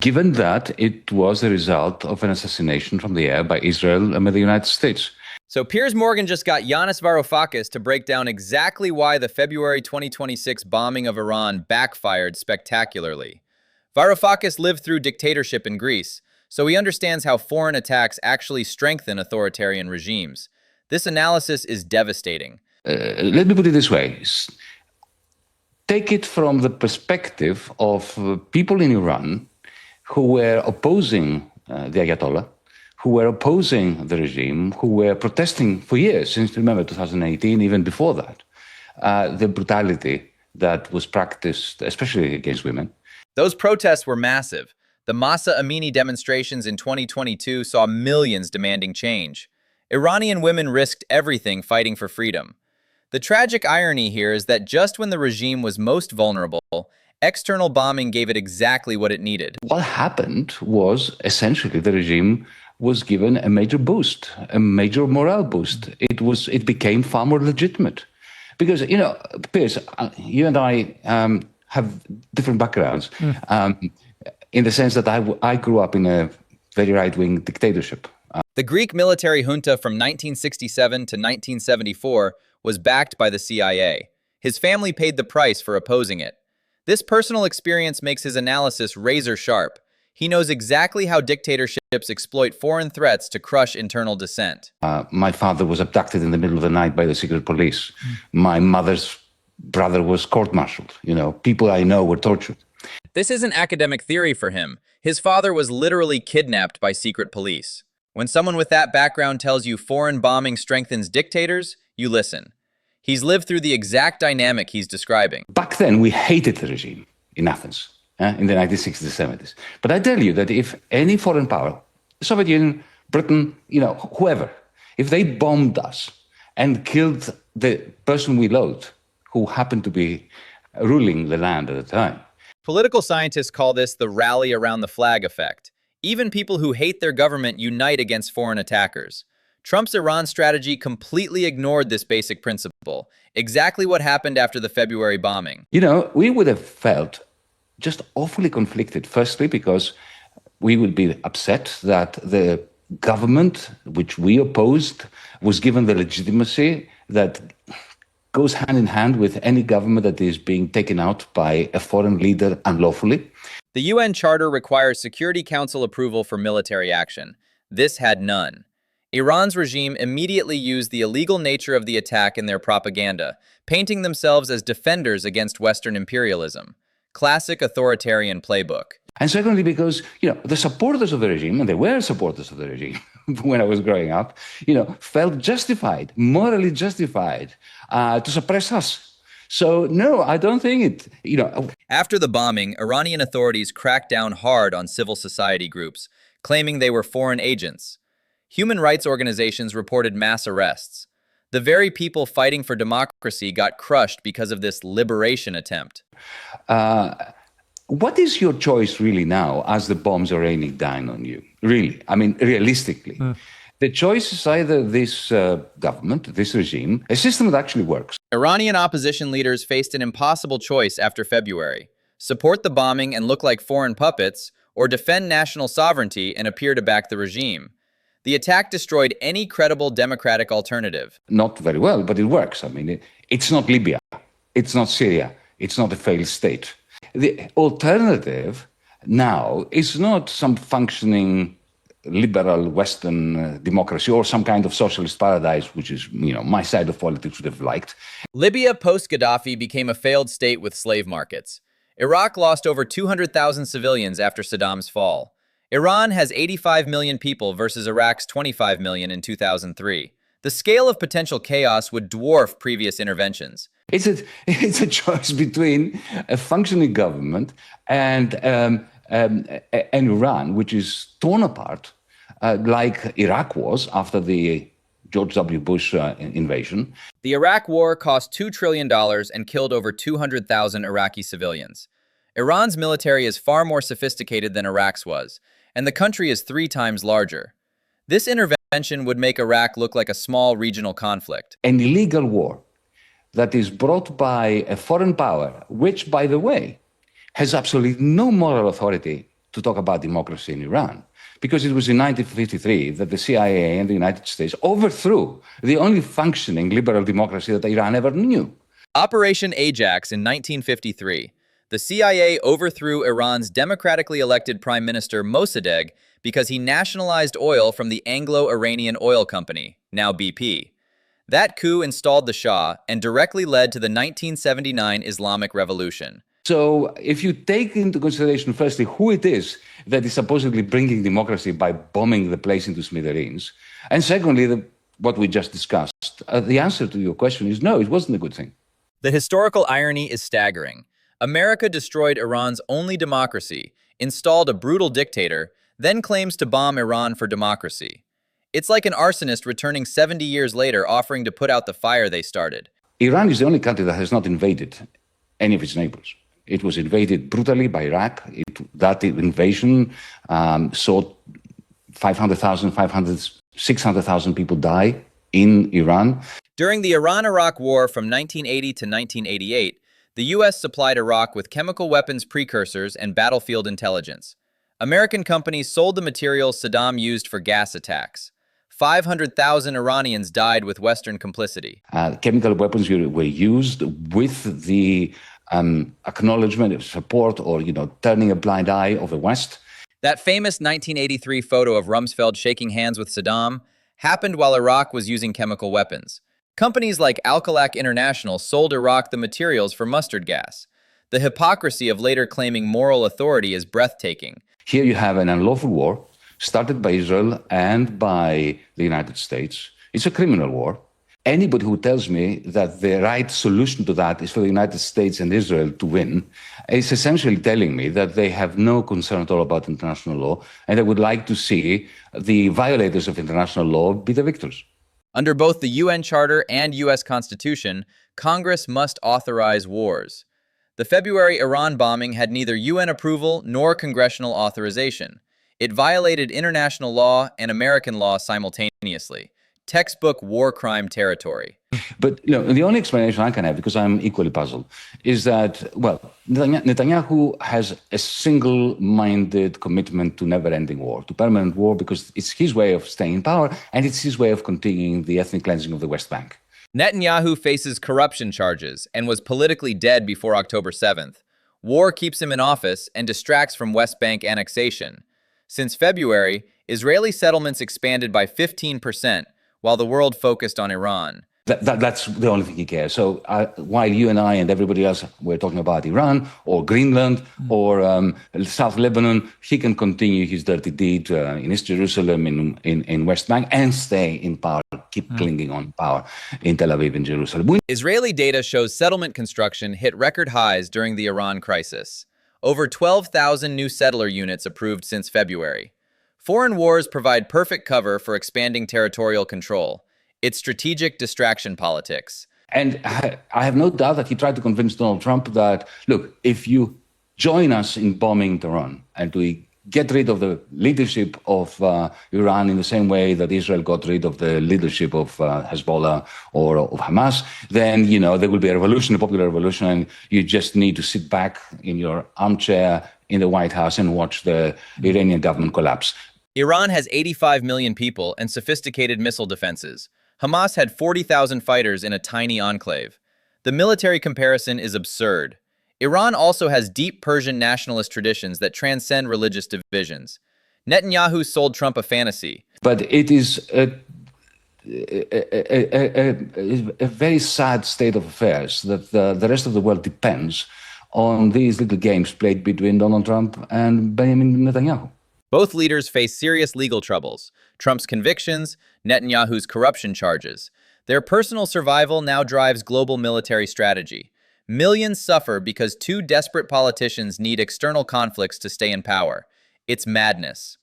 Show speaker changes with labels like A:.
A: given that it was a result of an assassination from the air by Israel and by the United States.
B: So Piers Morgan just got Yanis Varoufakis to break down exactly why the February 2026 bombing of Iran backfired spectacularly. Varoufakis lived through dictatorship in Greece, so he understands how foreign attacks actually strengthen authoritarian regimes. This analysis is devastating.
A: Let me put it this way. Take it from the perspective of people in Iran who were opposing the Ayatollah, who were opposing the regime, who were protesting for years, since, remember, 2018, even before that, the brutality that was practiced, especially against women.
B: Those protests were massive. The Masa Amini demonstrations in 2022 saw millions demanding change. Iranian women risked everything fighting for freedom. The tragic irony here is that just when the regime was most vulnerable, external bombing gave it exactly what it needed.
A: What happened was essentially the regime was given a major boost, a major morale boost. It became far more legitimate. Because, Piers, you and I have different backgrounds in the sense that I grew up in a very right-wing dictatorship.
B: The Greek military junta from 1967 to 1974 was backed by the CIA. His family paid the price for opposing it. This personal experience makes his analysis razor sharp. He knows exactly how dictatorships exploit foreign threats to crush internal dissent.
A: My father was abducted in the middle of the night by the secret police. My mother's brother was court-martialed. People I know were tortured.
B: This isn't academic theory for him. His father was literally kidnapped by secret police. When someone with that background tells you foreign bombing strengthens dictators, you listen. He's lived through the exact dynamic he's describing.
A: Back then, we hated the regime in Athens in the 1960s, 70s. But I tell you that if any foreign power, the Soviet Union, Britain, whoever, if they bombed us and killed the person we loathed, who happened to be ruling the land at the time.
B: Political scientists call this the rally around the flag effect. Even people who hate their government unite against foreign attackers. Trump's Iran strategy completely ignored this basic principle, exactly what happened after the February bombing.
A: We would have felt just awfully conflicted, firstly, because we would be upset that the government, which we opposed, was given the legitimacy that goes hand in hand with any government that is being taken out by a foreign leader unlawfully.
B: The UN Charter requires Security Council approval for military action. This had none. Iran's regime immediately used the illegal nature of the attack in their propaganda, painting themselves as defenders against Western imperialism. Classic authoritarian playbook.
A: And secondly, because, the supporters of the regime, and they were supporters of the regime when I was growing up, felt justified, morally justified, to suppress us. So, no, I don't think it,
B: After the bombing, Iranian authorities cracked down hard on civil society groups, claiming they were foreign agents. Human rights organizations reported mass arrests. The very people fighting for democracy got crushed because of this liberation attempt.
A: What is your choice really now as the bombs are raining down on you? Really? I mean, realistically. The choice is either this government, this regime, a system that actually works.
B: Iranian opposition leaders faced an impossible choice after February. Support the bombing and look like foreign puppets, or defend national sovereignty and appear to back the regime. The attack destroyed any credible democratic alternative.
A: Not very well, but it works. I mean, it's not Libya. It's not Syria. It's not a failed state. The alternative now is not some functioning liberal Western democracy or some kind of socialist paradise, which is, my side of politics would have liked.
B: Libya post-Gaddafi became a failed state with slave markets. Iraq lost over 200,000 civilians after Saddam's fall. Iran has 85 million people versus Iraq's 25 million in 2003. The scale of potential chaos would dwarf previous interventions.
A: It's a choice between a functioning government and Iran, which is torn apart, like Iraq was after the George W. Bush invasion.
B: The Iraq war cost $2 trillion and killed over 200,000 Iraqi civilians. Iran's military is far more sophisticated than Iraq's was, and the country is 3 times larger. This intervention would make Iraq look like a small regional conflict.
A: An illegal war that is brought by a foreign power, which, by the way, has absolutely no moral authority to talk about democracy in Iran. Because it was in 1953 that the CIA and the United States overthrew the only functioning liberal democracy that Iran ever knew.
B: Operation Ajax in 1953. The CIA overthrew Iran's democratically elected Prime Minister Mossadegh because he nationalized oil from the Anglo-Iranian Oil Company, now BP. That coup installed the Shah and directly led to the 1979 Islamic Revolution.
A: So if you take into consideration, firstly, who it is that is supposedly bringing democracy by bombing the place into smithereens, and secondly, what we just discussed, the answer to your question is no, it wasn't a good thing.
B: The historical irony is staggering. America destroyed Iran's only democracy, installed a brutal dictator, then claims to bomb Iran for democracy. It's like an arsonist returning 70 years later offering to put out the fire they started.
A: Iran is the only country that has not invaded any of its neighbors. It was invaded brutally by Iraq. That invasion saw 600,000 people die in Iran.
B: During the Iran-Iraq War from 1980 to 1988, the U.S. supplied Iraq with chemical weapons precursors and battlefield intelligence. American companies sold the materials Saddam used for gas attacks. 500,000 Iranians died with Western complicity.
A: Chemical weapons were used with the acknowledgement of support or, turning a blind eye of the West.
B: That famous 1983 photo of Rumsfeld shaking hands with Saddam happened while Iraq was using chemical weapons. Companies like Alcalac International sold Iraq the materials for mustard gas. The hypocrisy of later claiming moral authority is breathtaking.
A: Here you have an unlawful war started by Israel and by the United States. It's a criminal war. Anybody who tells me that the right solution to that is for the United States and Israel to win is essentially telling me that they have no concern at all about international law, and they would like to see the violators of international law be the victors.
B: Under both the UN Charter and U.S. Constitution, Congress must authorize wars. The February Iran bombing had neither UN approval nor congressional authorization. It violated international law and American law simultaneously. Textbook war crime territory.
A: But the only explanation I can have, because I'm equally puzzled, is that, Netanyahu has a single-minded commitment to never-ending war, to permanent war, because it's his way of staying in power, and it's his way of continuing the ethnic cleansing of the West Bank.
B: Netanyahu faces corruption charges and was politically dead before October 7th. War keeps him in office and distracts from West Bank annexation. Since February, Israeli settlements expanded by 15%, while the world focused on Iran.
A: That's the only thing he cares. So while you and I and everybody else were talking about Iran or Greenland or South Lebanon, he can continue his dirty deed in East Jerusalem, in West Bank, and stay in power, keep clinging on power in Tel Aviv and Jerusalem.
B: Israeli data shows settlement construction hit record highs during the Iran crisis. Over 12,000 new settler units approved since February. Foreign wars provide perfect cover for expanding territorial control. It's strategic distraction politics.
A: And I have no doubt that he tried to convince Donald Trump that, look, if you join us in bombing Tehran and we get rid of the leadership of Iran in the same way that Israel got rid of the leadership of Hezbollah or of Hamas, then, there will be a revolution, a popular revolution, and you just need to sit back in your armchair in the White House and watch the Iranian government collapse.
B: Iran has 85 million people and sophisticated missile defenses. Hamas had 40,000 fighters in a tiny enclave. The military comparison is absurd. Iran also has deep Persian nationalist traditions that transcend religious divisions. Netanyahu sold Trump a fantasy.
A: But it is a very sad state of affairs that the rest of the world depends on these little games played between Donald Trump and Benjamin Netanyahu.
B: Both leaders face serious legal troubles. Trump's convictions, Netanyahu's corruption charges. Their personal survival now drives global military strategy. Millions suffer because two desperate politicians need external conflicts to stay in power. It's madness.